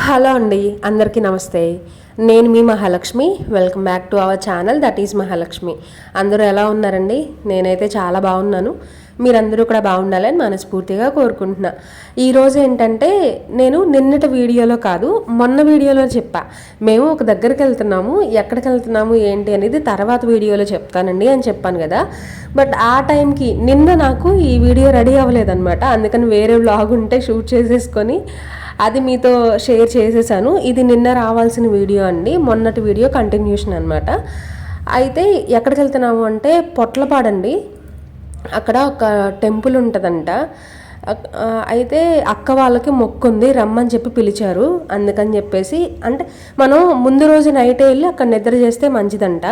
Hello అండి, అందరికీ నమస్తే. నేను మీ Mahalakshmi. Welcome back to our channel, that is Mahalakshmi. అందరూ ఎలా ఉన్నారండి? నేనైతే చాలా బాగున్నాను. మీరందరూ కూడా బాగుండాలని మనస్ఫూర్తిగా కోరుకుంటున్నా. ఈరోజు ఏంటంటే, నేను నిన్నటి వీడియోలో కాదు, మొన్న వీడియోలో చెప్పా. మేము ఒక దగ్గరికి వెళ్తున్నాము, ఎక్కడికి వెళ్తున్నాము ఏంటి అనేది తర్వాత వీడియోలో చెప్తానండి అని చెప్పాను కదా. బట్ ఆ టైంకి నిన్న నాకు ఈ వీడియో రెడీ అవ్వలేదన్నమాట. అందుకని వేరే వ్లాగ్ ఉంటే షూట్ చేసేసుకొని అది మీతో షేర్ చేసేసాను. ఇది నిన్న రావాల్సిన వీడియో అండి, మొన్నటి వీడియో కంటిన్యూషన్ అనమాట. అయితే ఎక్కడికి వెళ్తున్నాము అంటే పొట్లపాడండి. అక్కడ ఒక టెంపుల్ ఉంటుందంట. అయితే అక్క వాళ్ళకి మొక్కు ఉంది, రమ్మని చెప్పి పిలిచారు. అందుకని చెప్పేసి, అంటే మనం ముందు రోజు నైటే వెళ్ళి అక్కడ నిద్ర చేస్తే మంచిదంట.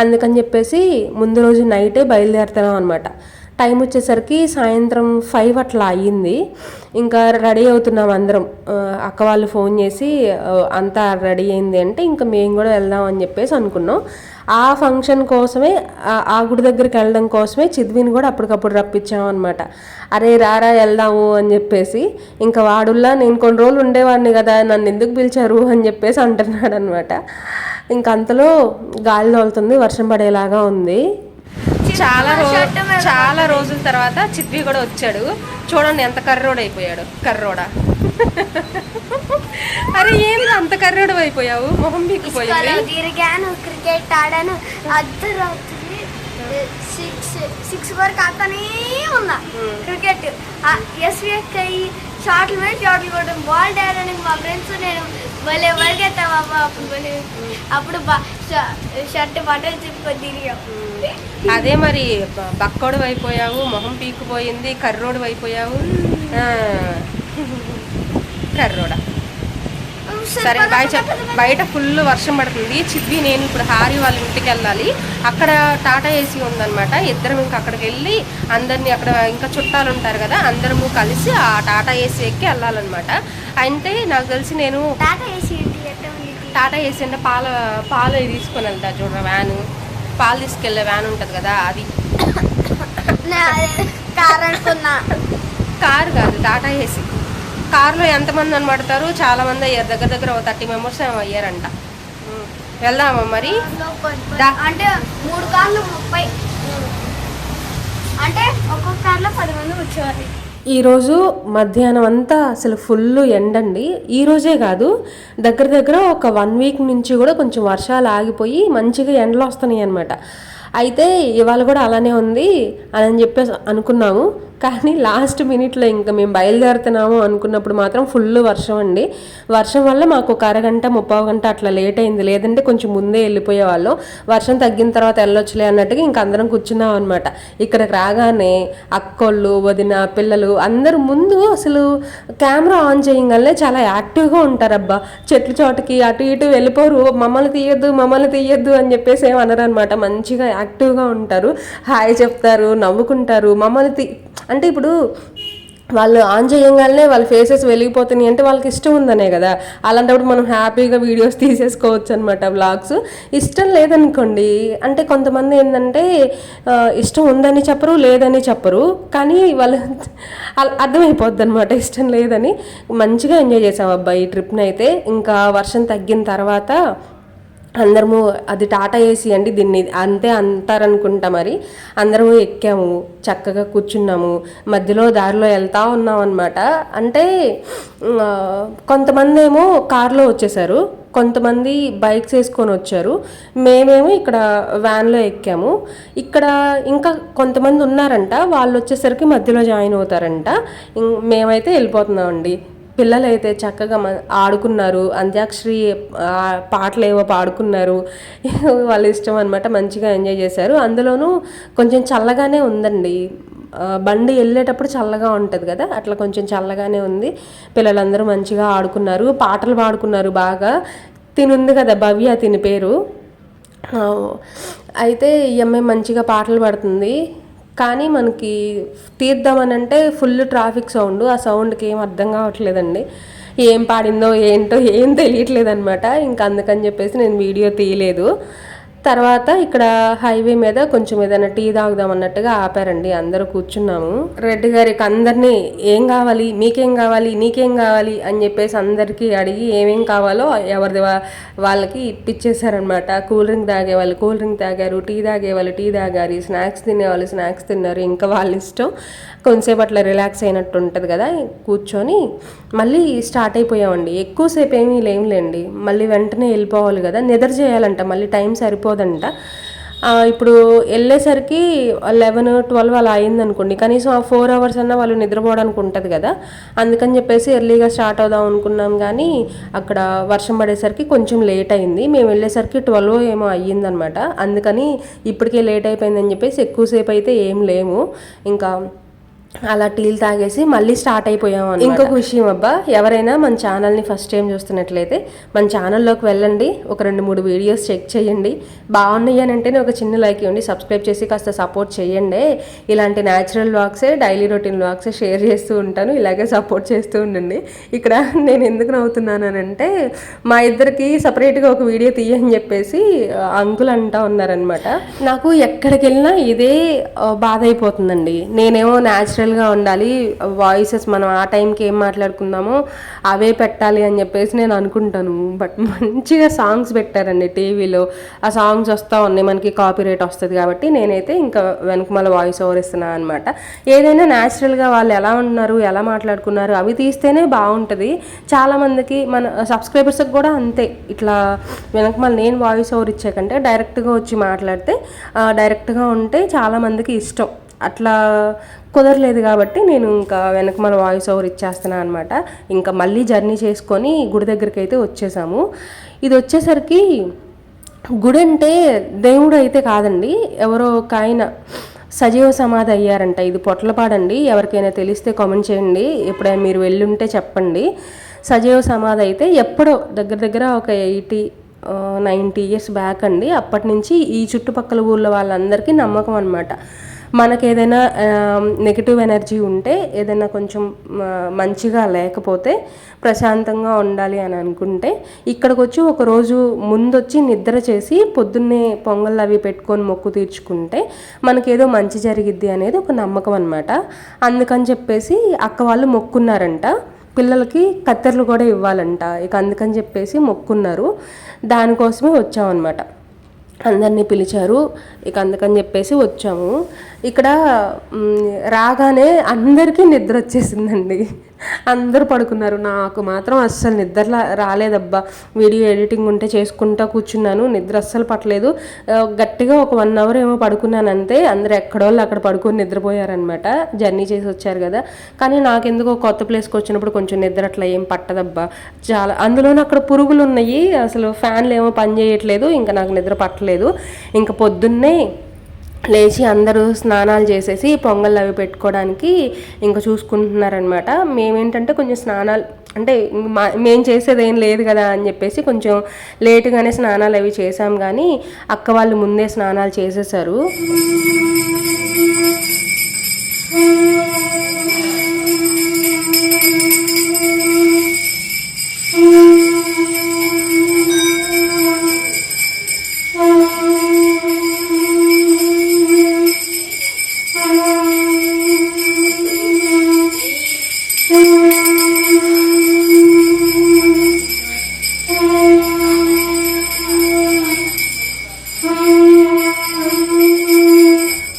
అందుకని చెప్పేసి ముందు రోజు నైటే బయలుదేరుతున్నాం అనమాట. టైం వచ్చేసరికి సాయంత్రం 5 అట్లా అయ్యింది. ఇంకా రెడీ అవుతున్నాం అందరం. అక్క వాళ్ళు ఫోన్ చేసి అంతా రెడీ అయింది అంటే ఇంకా మేము కూడా వెళ్దాం అని చెప్పేసి అనుకున్నాం. ఆ ఫంక్షన్ కోసమే, ఆ గుడి దగ్గరికి వెళ్ళడం కోసమే చిద్విని కూడా అప్పటికప్పుడు రప్పించాం అనమాట. అరే రారా వెళ్దాము అని చెప్పేసి. ఇంకా వాడుల్లా నేను కొన్ని రోజులు ఉండేవాడిని కదా, నన్ను ఎందుకు పిలిచారు అని చెప్పేసి అంటున్నాడు అనమాట. ఇంక అంతలో గాలి తోలుతుంది, వర్షం పడేలాగా ఉంది. చాలా రోజుల తర్వాత చిద్వి కూడా వచ్చాడు. చూడండి ఎంత కర్రోడు అయిపోయాడు. కర్రోడా అరే ఏంది అంత కర్రోడు అయిపోయావు? మొహం పీక్కుపోయింది. తిరిగాను, క్రికెట్ ఆడాను, అర్ధరాత్రి 6 వరకు అతనే ఉన్నా. క్రికెట్ ఎస్విఎక్కై షార్ట్లు మీద షార్ట్లు కొట్టడం, బాల్ డాడడానికి మా ఫ్రెండ్స్ నేను భలే పరిగెత్తాం. అప్పుడు షర్ట్ బట్టలు తిప్పుకొని తిరిగాం. అదే మరి బక్కోడు అయిపోయావు, మొహం పీక్కుపోయింది, కర్రోడు అయిపోయావు. కర్రోడా. సరే బాయ్ చెప్ప. బయట ఫుల్ వర్షం పడుతుంది. చిద్వి నేను ఇప్పుడు హారి వాళ్ళ ఇంటికి వెళ్ళాలి. అక్కడ టాటా ఏసీ ఉందన్నమాట. ఇద్దరం ఇంకా అక్కడికి వెళ్ళి అందరినీ, అక్కడ ఇంకా చుట్టాలు ఉంటారు కదా, అందరము కలిసి ఆ టాటా ఏసీ ఎక్కి వెళ్ళాలన్నమాట. అంటే నాకు తెలిసి నేను టాటా ఏసీ అంటే పాలు తీసుకొని వెళ్తా చూడ, వ్యాను, పాలు తీసుకెళ్ళే వ్యాన్ ఉంటుంది కదా, అది. కారు కాదు, టాటా ఏసీ. కారులో ఎంతమంది అని పడతారు? చాలా మంది అయ్యారు, దగ్గర దగ్గర 30 మెంబర్స్ అయ్యారంట. వెళ్దామా మరి? అంటే 3 కార్లు 30, అంటే ఒక్కొక్క కార్లో 10 మంది కూర్చోవాలి. ఈరోజు మధ్యాహ్నం అంతా అసలు ఫుల్ ఎండండి. ఈరోజే కాదు, దగ్గర దగ్గర ఒక 1 వీక్ నుంచి కూడా కొంచెం వర్షాలు ఆగిపోయి మంచిగా ఎండలు వస్తున్నాయి అనమాట. అయితే ఇవాళ కూడా అలానే ఉంది అని చెప్పేసి అనుకున్నాము. కానీ లాస్ట్ మినిట్లో ఇంకా మేము బయలుదేరుతున్నాము అనుకున్నప్పుడు మాత్రం ఫుల్ వర్షం అండి. వర్షం వల్ల మాకు ఒక అరగంట 30 గంట అట్లా లేట్ అయింది. లేదంటే కొంచెం ముందే వెళ్ళిపోయేవాళ్ళం. వర్షం తగ్గిన తర్వాత వెళ్ళొచ్చులే అన్నట్టుగా ఇంక అందరం కూర్చున్నాం అనమాట. ఇక్కడికి రాగానే అక్కోళ్ళు, వదిన, పిల్లలు అందరూ ముందు అసలు కెమెరా ఆన్ చేయగానే చాలా యాక్టివ్గా ఉంటారబ్బా. చెట్ల చోటకి అటు ఇటు వెళ్ళిపోరు. మమ్మల్ని తీయద్దు అని చెప్పేసి ఏమన్నారు అనమాట. మంచిగా యాక్టివ్గా ఉంటారు, హాయ్ చెప్తారు, నవ్వుకుంటారు. అంటే ఇప్పుడు వాళ్ళు ఆన్ చేయగానే వాళ్ళ ఫేసెస్ వెలిగిపోతున్నాయి అంటే వాళ్ళకి ఇష్టం ఉందనే కదా. అలాంటప్పుడు మనం హ్యాపీగా వీడియోస్ తీసేసుకోవచ్చు అనమాట, వ్లాగ్స్. ఇష్టం లేదనుకోండి, అంటే కొంతమంది ఏంటంటే ఇష్టం ఉందని చెప్పరు, లేదని చెప్పరు, కానీ వాళ్ళు అర్థమైపోద్ది అనమాట ఇష్టం లేదని. మంచిగా ఎంజాయ్ చేసాం అబ్బాయి ఈ ట్రిప్ని అయితే. ఇంకా వర్షం తగ్గిన తర్వాత అందరము, అది టాటా ఏసీ అండి, దీన్ని అంతే అంటారనుకుంటా. మరి అందరము ఎక్కాము, చక్కగా కూర్చున్నాము, మధ్యలో దారిలో వెళ్తూ ఉన్నాం అనమాట. అంటే కొంతమంది ఏమో కార్లో వచ్చేసారు, కొంతమంది బైక్స్ వేసుకొని వచ్చారు, మేమేమో ఇక్కడ వ్యాన్లో ఎక్కాము. ఇక్కడ ఇంకా కొంతమంది ఉన్నారంట, వాళ్ళు వచ్చేసరికి మధ్యలో జాయిన్ అవుతారంట. మేమైతే వెళ్ళిపోతున్నామండి. పిల్లలు అయితే చక్కగా ఆడుకున్నారు, అంత్యాక్షరి పాటలు ఏవో పాడుకున్నారు. వాళ్ళ ఇష్టం అనమాట, మంచిగా ఎంజాయ్ చేశారు. అందులోనూ కొంచెం చల్లగానే ఉందండి. బండి వెళ్ళేటప్పుడు చల్లగా ఉంటుంది కదా, అట్లా కొంచెం చల్లగానే ఉంది. పిల్లలందరూ మంచిగా ఆడుకున్నారు, పాటలు పాడుకున్నారు బాగా. తినుంది కదా భవ్య, తిని పేరు. అయితే ఈ అమ్మాయి మంచిగా పాటలు పాడుతుంది. కానీ మనకి తీద్దామని అంటే ఫుల్ ట్రాఫిక్ సౌండ్. ఆ సౌండ్కి ఏం అర్థం కావట్లేదండి, ఏం పాడిందో ఏంటో ఏం తెలియట్లేదు అనమాట. ఇంకా అందుకని చెప్పేసి నేను వీడియో తీయలేదు. తర్వాత ఇక్కడ హైవే మీద కొంచెం ఏదైనా టీ తాగుదాం అన్నట్టుగా ఆపారండి. అందరూ కూర్చున్నాము. రెడ్డి గారికి అందరినీ ఏం కావాలి, మీకేం కావాలి, నీకేం కావాలి అని చెప్పేసి అందరికీ అడిగి ఏమేం కావాలో ఎవరిది వాళ్ళకి ఇప్పించేశారనమాట. కూల్ డ్రింక్ తాగే వాళ్ళు కూల్ డ్రింక్ తాగారు, టీ తాగే వాళ్ళు టీ తాగారు, స్నాక్స్ తినేవాళ్ళు స్నాక్స్ తిన్నారు. ఇంకా వాళ్ళ ఇష్టం. కొంతసేపు అట్లా రిలాక్స్ అయినట్టు ఉంటుంది కదా, కూర్చొని మళ్ళీ స్టార్ట్ అయిపోయామండి. ఎక్కువసేపు ఏమీ లేండి, మళ్ళీ వెంటనే వెళ్ళిపోవాలి కదా, నిద్ర చేయాలంట, మళ్ళీ టైం సరిపోదంట. ఇప్పుడు వెళ్ళేసరికి 11-12 అలా అయిందనుకోండి, కనీసం ఆ 4 hours అన్నా వాళ్ళు నిద్రపోవడానికి ఉంటుంది కదా. అందుకని చెప్పేసి ఎర్లీగా స్టార్ట్ అవుదాం అనుకున్నాం, కానీ అక్కడ వర్షం పడేసరికి కొంచెం లేట్ అయింది. మేము వెళ్ళేసరికి 12 ఏమో అయ్యిందనమాట. అందుకని ఇప్పటికే లేట్ అయిపోయిందని చెప్పేసి ఎక్కువసేపు అయితే ఏం లేము. ఇంకా అలా టీలు తాగేసి మళ్ళీ స్టార్ట్ అయిపోయాము. ఇంకొక విషయం అబ్బా, ఎవరైనా మన ఛానల్ని ఫస్ట్ టైం చూస్తున్నట్లయితే మన ఛానల్లోకి వెళ్ళండి, ఒక 2-3 వీడియోస్ చెక్ చేయండి. బాగున్నాయి అని అంటేనే ఒక చిన్న లైక్ ఇవ్వండి, సబ్స్క్రైబ్ చేసి కాస్త సపోర్ట్ చేయండి. ఇలాంటి న్యాచురల్ వ్లాగ్సే, డైలీ రొటీన్ వ్లాగ్సే షేర్ చేస్తూ ఉంటాను, ఇలాగే సపోర్ట్ చేస్తూ ఉండండి. ఇక్కడ నేను ఎందుకు నవ్వుతున్నానంటే, మా ఇద్దరికి సపరేట్గా ఒక వీడియో తీయని చెప్పేసి అంకుల్ అంటా ఉన్నారనమాట. నాకు ఎక్కడికి వెళ్ళినా ఇదే బాధ అయిపోతుందండి. నేనేమో న్యాచురల్గా ఉండాలి, వాయిసెస్ మనం ఆ టైంకి ఏం మాట్లాడుకుందామో అవే పెట్టాలి అని చెప్పేసి నేను అనుకుంటాను. బట్ మంచిగా సాంగ్స్ పెట్టారండి టీవీలో, ఆ సాంగ్స్ వస్తూ ఉన్నాయి, మనకి కాపీరైట్ వస్తుంది కాబట్టి నేనైతే ఇంకా వెనకమాల వాయిస్ ఓవర్ ఇస్తున్నాను అనమాట. ఏదైనా న్యాచురల్గా వాళ్ళు ఎలా ఉన్నారు, ఎలా మాట్లాడుకున్నారు అవి తీస్తేనే బాగుంటుంది. చాలామందికి మన సబ్స్క్రైబర్స్కి కూడా అంతే, ఇట్లా వెనకమాల నేను వాయిస్ ఓవర్ ఇచ్చాకంటే డైరెక్ట్గా వచ్చి మాట్లాడితే, డైరెక్ట్గా ఉంటే చాలామందికి ఇష్టం. అట్లా కుదరలేదు కాబట్టి నేను ఇంకా వెనకమాల వాయిస్ ఓవర్ ఇచ్చేస్తున్నాను అనమాట. ఇంకా మళ్ళీ జర్నీ చేసుకొని గుడి దగ్గరికి అయితే వచ్చేసాము. ఇది వచ్చేసరికి గుడి అంటే దేవుడు అయితే కాదండి, ఎవరో ఒక ఆయన సజీవ సమాధి అయ్యారంట. ఇది పొట్లపాడండి, ఎవరికైనా తెలిస్తే కామెంట్ చేయండి, ఎప్పుడైనా మీరు వెళ్ళుంటే చెప్పండి. సజీవ సమాధి అయితే ఎప్పుడో దగ్గర ఒక 80-90 years బ్యాక్ అండి. అప్పటి నుంచి ఈ చుట్టుపక్కల ఊళ్ళో వాళ్ళందరికీ నమ్మకం అనమాట. మనకు ఏదైనా నెగిటివ్ ఎనర్జీ ఉంటే, ఏదైనా కొంచెం మంచిగా లేకపోతే, ప్రశాంతంగా ఉండాలి అని అనుకుంటే ఇక్కడికి వచ్చి ఒకరోజు ముందొచ్చి నిద్ర చేసి పొద్దున్నే పొంగల్ అవి పెట్టుకొని మొక్కు తీర్చుకుంటే మనకేదో మంచి జరిగిద్ది అనేది ఒక నమ్మకం అనమాట. అందుకని చెప్పేసి అక్క వాళ్ళు మొక్కున్నారంట, పిల్లలకి కత్తెరలు కూడా ఇవ్వాలంట. ఇక అందుకని చెప్పేసి మొక్కున్నారు, దానికోసమే వచ్చామన్నమాట. అందరినీ పిలిచారు, ఇక అందుకని చెప్పేసి వచ్చాము. ఇక్కడ రాగానే అందరికీ నిద్ర వచ్చేసిందండి, అందరూ పడుకున్నారు. నాకు మాత్రం అస్సలు నిద్ర రాలేదబ్బా. వీడియో ఎడిటింగ్ ఉంటే చేసుకుంటా కూర్చున్నాను, నిద్ర అస్సలు పట్టలేదు. గట్టిగా ఒక 1 hour ఏమో పడుకున్నాను అంతే. అందరూ ఎక్కడోళ్ళు అక్కడ పడుకొని నిద్రపోయారనమాట, జర్నీ చేసి వచ్చారు కదా. కానీ నాకెందుకో కొత్త ప్లేస్కి వచ్చినప్పుడు కొంచెం నిద్ర అట్లా ఏం పట్టదబ్బా. చాలా అందులోనూ అక్కడ పురుగులు ఉన్నాయి, అసలు ఫ్యాన్లు ఏమో పని చేయట్లేదు, ఇంకా నాకు నిద్ర పట్టలేదు. ఇంకా పొద్దున్నే లేచి అందరూ స్నానాలు చేసేసి పొంగల్ అవి పెట్టుకోవడానికి ఇంకా చూసుకుంటున్నారనమాట. మేమేంటంటే కొంచెం స్నానాలు అంటే మేము చేసేది ఏం లేదు కదా అని చెప్పేసి కొంచెం లేటుగానే స్నానాలు అవి చేసాం, కానీ అక్క వాళ్ళు ముందే స్నానాలు చేసేసారు.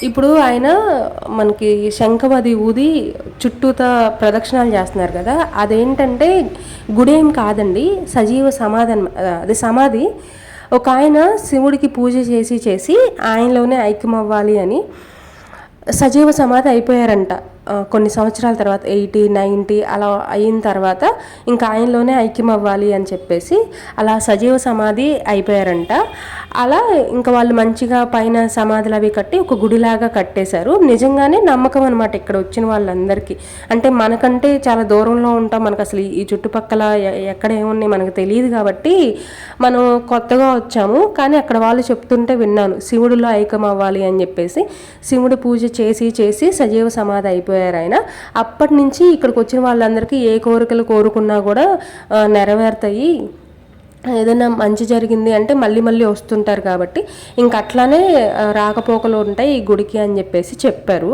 ఇప్పుడు ఆయన మనకి శంఖమది ఊది చుట్టూతా ప్రదక్షిణాలు చేస్తున్నారు కదా, అదేంటంటే గుడి ఏం కాదండి, సజీవ సమాధి అది సమాధి. ఒక ఆయన శివుడికి పూజ చేసి ఆయనలోనే ఐక్యమవ్వాలి అని సజీవ సమాధి అయిపోయారంట. కొన్ని సంవత్సరాల తర్వాత 80-90 అలా అయిన తర్వాత ఇంకా ఆయనలోనే ఐక్యం అవ్వాలి అని చెప్పేసి అలా సజీవ సమాధి అయిపోయారంట. అలా ఇంకా వాళ్ళు మంచిగా పైన సమాధులు అవి కట్టి ఒక గుడిలాగా కట్టేశారు. నిజంగానే నమ్మకం అనమాట ఇక్కడ వచ్చిన వాళ్ళందరికీ. అంటే మనకంటే చాలా దూరంలో ఉంటాం, మనకు అసలు ఈ చుట్టుపక్కల ఎక్కడ ఏమున్నాయి మనకు తెలియదు కాబట్టి మనం కొత్తగా వచ్చాము. కానీ అక్కడ వాళ్ళు చెప్తుంటే విన్నాను, శివుడిలో ఐక్యం అవ్వాలి అని చెప్పేసి శివుడి పూజ చేసి సజీవ సమాధి అయిపోయారు ఆయన. అప్పటి నుంచి ఇక్కడికి వచ్చిన వాళ్ళందరికీ ఏ కోరికలు కోరుకున్నా కూడా నెరవేరుతాయి ఏదైనా మంచి జరిగింది అంటే మళ్ళీ మళ్ళీ వస్తుంటారు కాబట్టి ఇంక అట్లానే రాకపోకలు ఉంటాయి ఈ గుడికి అని చెప్పేసి చెప్పారు.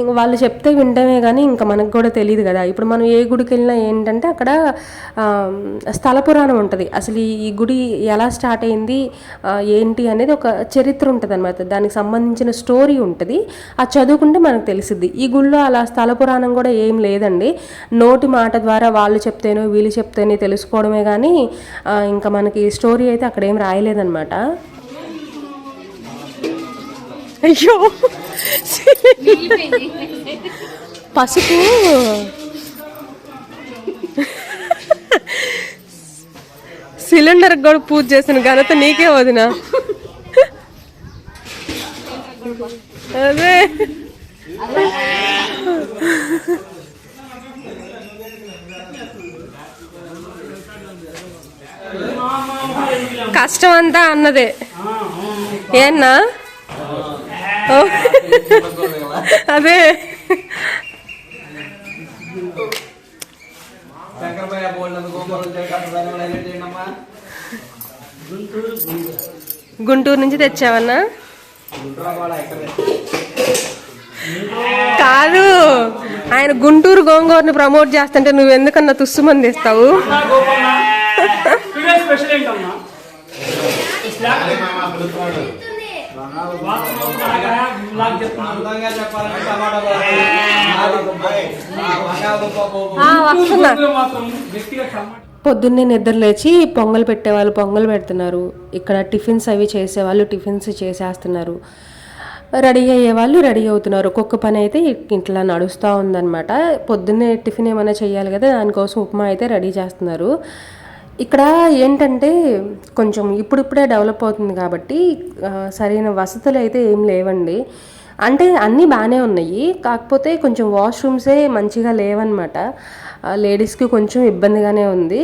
ఇంక వాళ్ళు చెప్తే వింటమే కానీ ఇంకా మనకు కూడా తెలియదు కదా. ఇప్పుడు మనం ఏ గుడికి వెళ్ళినా ఏంటంటే అక్కడ స్థల పురాణం ఉంటుంది. అసలు ఈ గుడి ఎలా స్టార్ట్ అయింది ఏంటి అనేది ఒక చరిత్ర ఉంటుంది అనమాట. దానికి సంబంధించిన స్టోరీ ఉంటుంది. అది చదువుకుంటే మనకు తెలిసిద్ది. ఈ గుడిలో అలా స్థల పురాణం కూడా ఏం లేదండి. నోటి మాట ద్వారా వాళ్ళు చెప్తేనో వీళ్ళు చెప్తేనే తెలుసుకోవడమే కానీ ఇంకా మనకి స్టోరీ అయితే అక్కడ ఏం రాయలేదన్నమాట. అయ్యో పసుపు సిలిండర్ కూడా పూజ చేసిన ఘనత నీకే వదినా. అదే కష్టం అంతా అన్నదే ఏన్నా. అదే గుంటూరు నుంచి తెచ్చావన్నా? కాదు, ఆయన గుంటూరు గోంగూరని ప్రమోట్ చేస్తుంటే నువ్వెందుకన్నా తుస్సుమంది ఇస్తావు? పొద్దున్నే నిద్ర లేచి పొంగల్ పెట్టేవాళ్ళు పొంగల్ పెడుతున్నారు. ఇక్కడ టిఫిన్స్ అవి చేసేవాళ్ళు టిఫిన్స్ చేసేస్తున్నారు. రెడీ అయ్యేవాళ్ళు రెడీ అవుతున్నారు. ఒక్కొక్క పని అయితే ఇంట్లో నడుస్తూ ఉందన్నమాట. పొద్దున్నే టిఫిన్ ఏమైనా చేయాలి కదా, దానికోసం ఉప్మా అయితే రెడీ చేస్తున్నారు. ఇక్కడ ఏంటంటే కొంచెం ఇప్పుడిప్పుడే డెవలప్ అవుతుంది కాబట్టి సరైన వసతులు అయితే ఏం లేవండి. అంటే అన్నీ బాగానే ఉన్నాయి, కాకపోతే కొంచెం వాష్రూమ్సే మంచిగా లేవన్నమాట. లేడీస్కి కొంచెం ఇబ్బందిగానే ఉంది.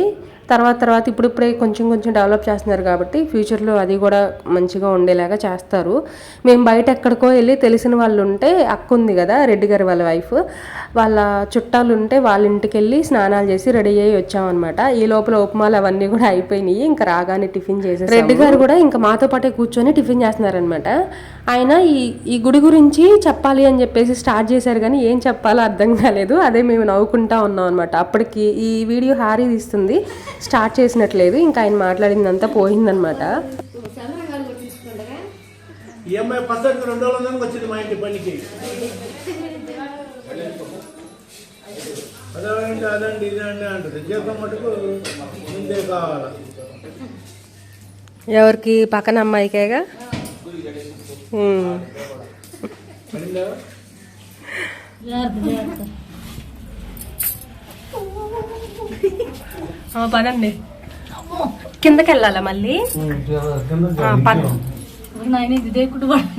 తర్వాత ఇప్పుడిప్పుడే కొంచెం డెవలప్ చేస్తున్నారు కాబట్టి ఫ్యూచర్లో అది కూడా మంచిగా ఉండేలాగా చేస్తారు. మేము బయట ఎక్కడికో వెళ్ళి తెలిసిన వాళ్ళు ఉంటే, అక్క ఉంది కదా రెడ్డి గారి వాళ్ళ వైఫ్, వాళ్ళ చుట్టాలు ఉంటే వాళ్ళ ఇంటికి వెళ్ళి స్నానాలు చేసి రెడీ అయ్యి వచ్చామన్నమాట. ఈ లోపల ఉప్మాలు అవన్నీ కూడా అయిపోయినాయి. ఇంకా రాగానే టిఫిన్ చేసేసి రెడ్డి గారు కూడా ఇంకా మాతో పాటే కూర్చొని టిఫిన్ చేస్తున్నారనమాట. ఆయన ఈ గుడి గురించి చెప్పాలి అని చెప్పేసి స్టార్ట్ చేశారు కానీ ఏం చెప్పాలో అర్థం కాలేదు. అదే మేము నవ్వుకుంటా ఉన్నాం అనమాట. అప్పటికి ఈ వీడియో హారీ తీస్తుంది, స్టార్ట్ చేసినట్లేదు. ఇంకా ఆయన మాట్లాడిందంతా పోయిందనమాట. ఎవరికి? పక్కన అమ్మాయికేగా. పదండి, కిందకి వెళ్ళాలా మళ్ళీ?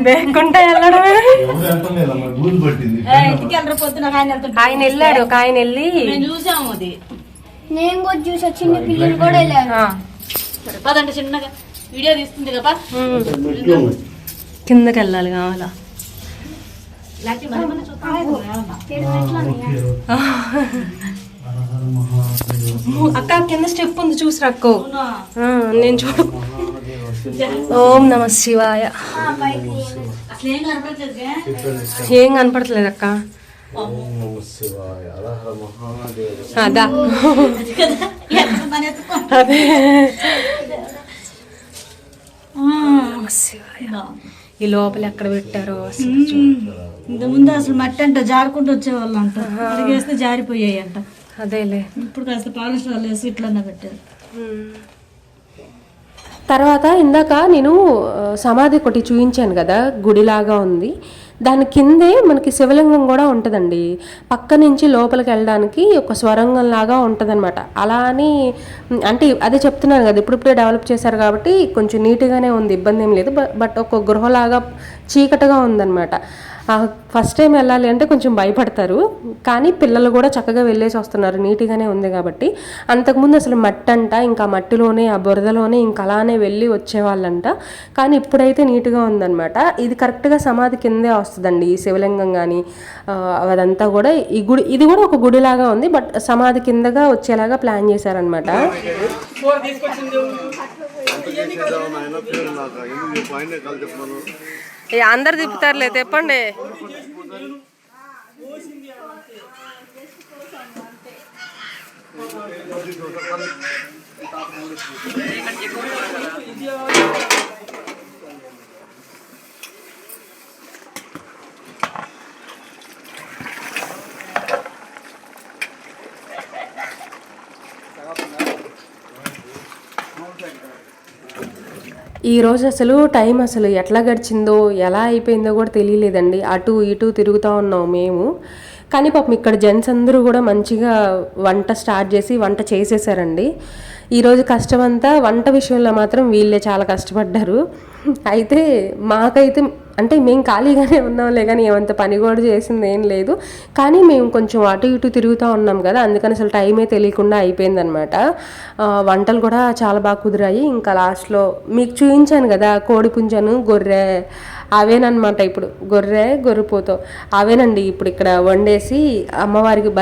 దేకుంటా వెళ్ళడమే. ఆయన వెళ్ళాడు, ఒక ఆయన వెళ్ళి చూసాము. అది నేను కూడా చూసా, చిన్న పిల్లలు కూడా వెళ్ళారు. పదండి, చిన్నగా వీడియో తీస్తుంది కదా. కిందకి వెళ్ళాలి కావాలా? అక్క కింద స్టెప్ ఉంది చూసి రక్కో. నేను చూడు. ఓం నమ శివాయ. ఏం కనపడట్లేదు అక్క. అదా అదే ఈ లోపల ఎక్కడ పెట్టారో ఇంత ముందు అసలు మట్టి అంట జారుకుంటూ వచ్చేవాళ్ళు అంట, అడిగేస్తే జారిపోయాయి అంట. అదేలే, ఇప్పుడు అసలు పాలిస్టర్ వేసి ఇట్లన్నా పెట్టారు. తర్వాత ఇందాక నేను సమాధి ఒకటి చూపించాను కదా, గుడిలాగా ఉంది. దాని కిందే మనకి శివలింగం కూడా ఉంటుందండి. పక్క నుంచి లోపలికి వెళ్ళడానికి ఒక స్వరంగం లాగా ఉంటుందన్నమాట. అలా అని అంటే అదే చెప్తున్నాను కదా, ఇప్పుడిప్పుడే డెవలప్ చేశారు కాబట్టి కొంచెం నీట్గానే ఉంది, ఇబ్బంది ఏం లేదు. బట్ ఒక గృహలాగా చీకటిగా ఉందన్నమాట. ఫస్ట్ టైం వెళ్ళాలి అంటే కొంచెం భయపడతారు, కానీ పిల్లలు కూడా చక్కగా వెళ్ళేసి వస్తున్నారు, నీట్గానే ఉంది కాబట్టి. అంతకుముందు అసలు మట్టి అంట, ఇంకా మట్టిలోనే ఆ బురదలోనే ఇంకా అలానే వెళ్ళి వచ్చేవాళ్ళంట. కానీ ఇప్పుడైతే నీట్గా ఉందన్నమాట. ఇది కరెక్ట్గా సమాధి కిందే వస్తుందండి, ఈ శివలింగం కానీ అదంతా కూడా. ఈ గుడి ఇది కూడా ఒక గుడిలాగా ఉంది, బట్ సమాధి కిందగా వచ్చేలాగా ప్లాన్ చేశారనమాట. అందరు తిప్పుతారులే, తెప్పండి. ఈరోజు అసలు టైం అసలు ఎట్లా గడిచిందో ఎలా అయిపోయిందో కూడా తెలియలేదండి. అటు ఇటు తిరుగుతూ ఉన్నాం మేము. కానీ పాపం ఇక్కడ జెంట్స్ అందరూ కూడా మంచిగా వంట స్టార్ట్ చేసి వంట చేసేసారండి. ఈరోజు కష్టమంతా వంట విషయంలో మాత్రం వీళ్ళే చాలా కష్టపడ్డారు. అయితే మాకైతే అంటే మేము ఖాళీగానే ఉన్నాంలే, కానీ ఏమంత పని కూడా చేసింది ఏం లేదు. కానీ మేము కొంచెం అటు ఇటు తిరుగుతూ ఉన్నాం కదా, అందుకని అసలు టైమే తెలియకుండా అయిపోయిందనమాట. వంటలు కూడా చాలా బాగా కుదిరాయి. ఇంకా లాస్ట్లో మీకు చూపించాను కదా కోడి పుంజను, గొర్రె, అవేనమాట. ఇప్పుడు గొర్రెపోతో అవేనండి ఇప్పుడు ఇక్కడ వండేసి అమ్మవారికి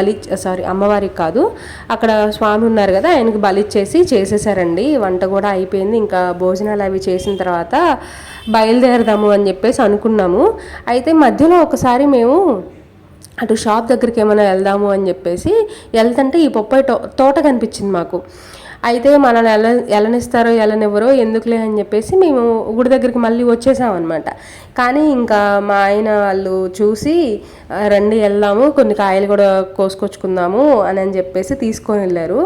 అమ్మవారికి కాదు, అక్కడ స్వామి ఉన్నారు కదా, ఆయనకి బలిచ్చేసి చేసేసారండి. వంట కూడా అయిపోయింది. ఇంకా భోజనాలు అవి చేసిన తర్వాత బయలుదేరదాము అని చెప్పేసి అనుకున్నాము. అయితే మధ్యలో ఒకసారి మేము అటు షాప్ దగ్గరికి ఏమైనా వెళ్దాము అని చెప్పేసి వెళ్తుంటే ఈ బొప్పాయి తోట కనిపించింది మాకు. అయితే మనల్ని ఎలనిస్తారో ఎలనివ్వరో ఎందుకులే అని చెప్పేసి మేము గుడి దగ్గరికి మళ్ళీ వచ్చేసామన్నమాట. కానీ ఇంకా మా ఆయన వాళ్ళు చూసి రండి వెళ్దాము, కొన్ని కాయలు కూడా కోసుకొచ్చుకుందాము అని చెప్పేసి తీసుకొని వెళ్ళారు.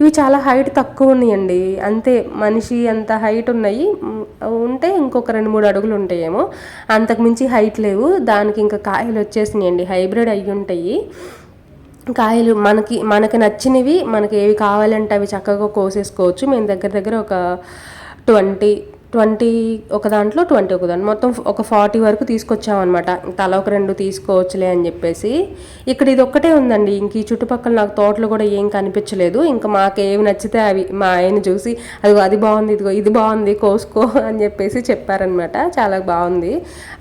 ఇవి చాలా హైట్ తక్కువ ఉన్నాయండి, అంతే మనిషి అంత హైట్ ఉన్నాయి. ఉంటే ఇంకొక 2-3 అడుగులు ఉంటాయేమో, అంతకుమించి హైట్ లేవు. దానికి ఇంకా కాయలు వచ్చేసినాయండి, హైబ్రిడ్ అయ్యి ఉంటాయి కాయలు. మనకి నచ్చినవి, మనకి ఏవి కావాలంటే అవి చక్కగా కోసేసుకోవచ్చు. మేము దగ్గర ఒక 20 ఒక దాంట్లో 20 ఒక దాంట్లో మొత్తం ఒక 40 వరకు తీసుకొచ్చామన్నమాట. తల ఒక 2 తీసుకోవచ్చులే అని చెప్పేసి. ఇక్కడ ఇది ఒక్కటే ఉందండి, ఇంక ఈ చుట్టుపక్కల నాకు తోటలు కూడా ఏం కనిపించలేదు. ఇంకా మాకు ఏవి నచ్చితే అవి మా ఆయన చూసి అది బాగుంది, ఇది బాగుంది, కోసుకో అని చెప్పేసి చెప్పారనమాట. చాలా బాగుంది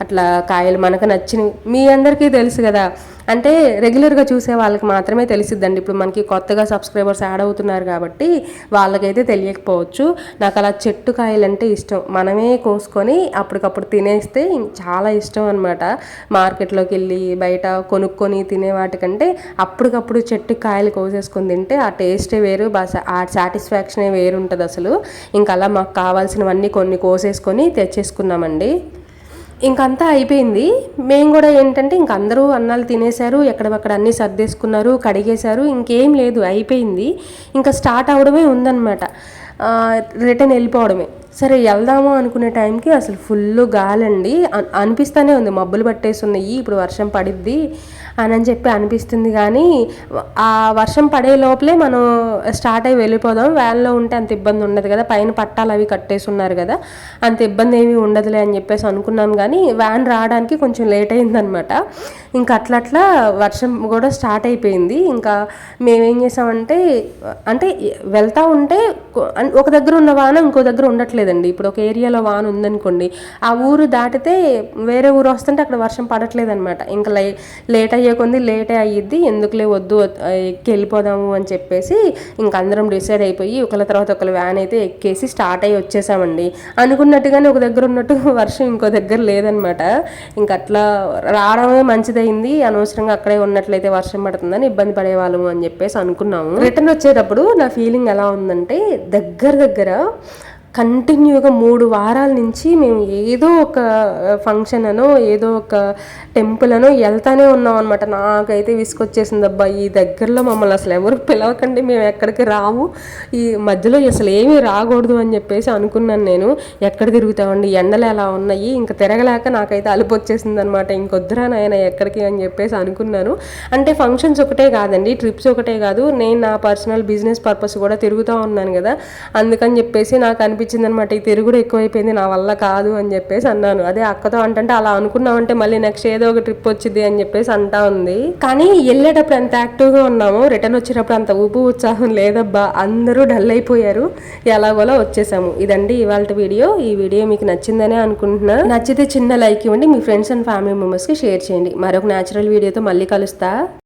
అట్లా కాయలు మనకు నచ్చినవి. మీ అందరికీ తెలుసు కదా, అంటే రెగ్యులర్గా చూసే వాళ్ళకి మాత్రమే తెలిసిద్దండి. ఇప్పుడు మనకి కొత్తగా సబ్స్క్రైబర్స్ యాడ్ అవుతున్నారు కాబట్టి వాళ్ళకైతే తెలియకపోవచ్చు. నాకు అలా చెట్టు కాయలంటే ఇష్టం, మనమే కోసుకొని అప్పటికప్పుడు తినేస్తే చాలా ఇష్టం అనమాట. మార్కెట్లోకి వెళ్ళి బయట కొనుక్కొని తినే వాటికంటే అప్పటికప్పుడు చెట్టు కాయలు కోసేసుకొని తింటే ఆ టేస్టే వేరు, ఆ సాటిస్ఫాక్షనే వేరు ఉంటుంది అసలు. ఇంకా అలా మాకు కావాల్సినవన్నీ కొన్ని కోసేసుకొని తెచ్చేసుకున్నామండి. ఇంకంతా అయిపోయింది. మేము కూడా ఏంటంటే ఇంక అందరూ అన్నాలు తినేశారు, ఎక్కడక్కడ అన్నీ సర్దేసుకున్నారు, కడిగేశారు, ఇంకేం లేదు, అయిపోయింది. ఇంకా స్టార్ట్ అవడమే ఉందన్నమాట, రిటర్న్ వెళ్ళిపోవడమే. సరే వెళ్దాము అనుకునే టైంకి అసలు ఫుల్ గాలండి, అనిపిస్తూనే ఉంది మబ్బులు పట్టేసి ఉన్నాయి, ఇప్పుడు వర్షం పడిద్ది అని చెప్పి అనిపిస్తుంది. కానీ ఆ వర్షం పడే లోపలే మనం స్టార్ట్ అయ్యి వెళ్ళిపోదాం, వ్యాన్లో ఉంటే అంత ఇబ్బంది ఉండదు కదా, పైన పట్టాలు అవి కట్టేసి ఉన్నారు కదా, అంత ఇబ్బంది ఏమీ ఉండదులే అని చెప్పేసి అనుకున్నాం. కానీ వ్యాన్ రావడానికి కొంచెం లేట్ అయిందనమాట. ఇంకా అట్లా వర్షం కూడా స్టార్ట్ అయిపోయింది. ఇంకా మేమేం చేసామంటే, అంటే వెళ్తూ ఉంటే ఒక దగ్గర ఉన్న వాన ఇంకో దగ్గర ఉండట్లేదండి. ఇప్పుడు ఒక ఏరియాలో వాన ఉందనుకోండి, ఆ ఊరు దాటితే వేరే ఊరు వస్తుంటే అక్కడ వర్షం పడట్లేదనమాట. ఇంకా లేట్ అయ్యే కొంది లేటే అయ్యిద్ది, ఎందుకులే వద్దు ఎక్కి వెళ్ళిపోదాము అని చెప్పేసి ఇంక అందరం డిసైడ్ అయిపోయి ఒకళ్ళ తర్వాత ఒకళ్ళ వ్యాన్ అయితే ఎక్కేసి స్టార్ట్ అయ్యి వచ్చేసామండి. అనుకున్నట్టుగానే ఒక దగ్గర ఉన్నట్టు వర్షం ఇంకో దగ్గర లేదనమాట. ఇంక అట్లా రావడమే మంచిదైంది, అనవసరంగా అక్కడే ఉన్నట్లయితే వర్షం పడుతుందని ఇబ్బంది పడేవాళ్ళము అని చెప్పేసి అనుకున్నాము. రిటర్న్ వచ్చేటప్పుడు నా ఫీలింగ్ ఎలా ఉందంటే, దగ్గర కంటిన్యూగా 3 వారాల నుంచి మేము ఏదో ఒక ఫంక్షన్ అనో ఏదో ఒక టెంపుల్ అనో వెళ్తానే ఉన్నాం అనమాట. నాకైతే విసుకొచ్చేసింది, అబ్బా ఈ దగ్గరలో మమ్మల్ని అసలు ఎవరు పిలవకండి, మేము ఎక్కడికి రాము, ఈ మధ్యలో అసలు ఏమీ రాకూడదు అని చెప్పేసి అనుకున్నాను నేను. ఎక్కడ తిరుగుతామండి, ఎండలు ఎలా ఉన్నాయి, ఇంకా తిరగలేక నాకైతే అలుపు వచ్చేసింది అనమాట. ఇంకొద్దురా నాయన ఎక్కడికి అని చెప్పేసి అనుకున్నాను. అంటే ఫంక్షన్స్ ఒకటే కాదండి, ట్రిప్స్ ఒకటే కాదు, నేను నా పర్సనల్ బిజినెస్ పర్పస్ కూడా తిరుగుతూ ఉన్నాను కదా, అందుకని చెప్పేసి నాకు అనిపించింది అనమాట. ఈ తిరుగుడు ఎక్కువైపోయింది, నా వల్ల కాదు అని చెప్పేసి అన్నాను. అదే అక్కతో అంటే అలా అనుకున్నామంటే మళ్ళీ నెక్స్ట్ ఏదో ఒక ట్రిప్ వచ్చింది అని చెప్పేసి అంటా ఉంది. కానీ వెళ్ళేటప్పుడు ఎంత యాక్టివ్గా ఉన్నామో రిటర్న్ వచ్చేటప్పుడు అంత ఊపు ఉత్సాహం లేదబ్బా. అందరూ డల్ అయిపోయారు. ఎలాగోలా వచ్చేసాము. ఇదండి ఇవాళ వీడియో. ఈ వీడియో మీకు నచ్చిందనే అనుకుంటున్నా. నచ్చితే చిన్న లైక్ ఇవ్వండి, మీ ఫ్రెండ్స్ అండ్ ఫ్యామిలీ మెంబర్స్కి షేర్ చేయండి. మరొక న్యాచురల్ వీడియోతో మళ్ళీ కలుస్తా.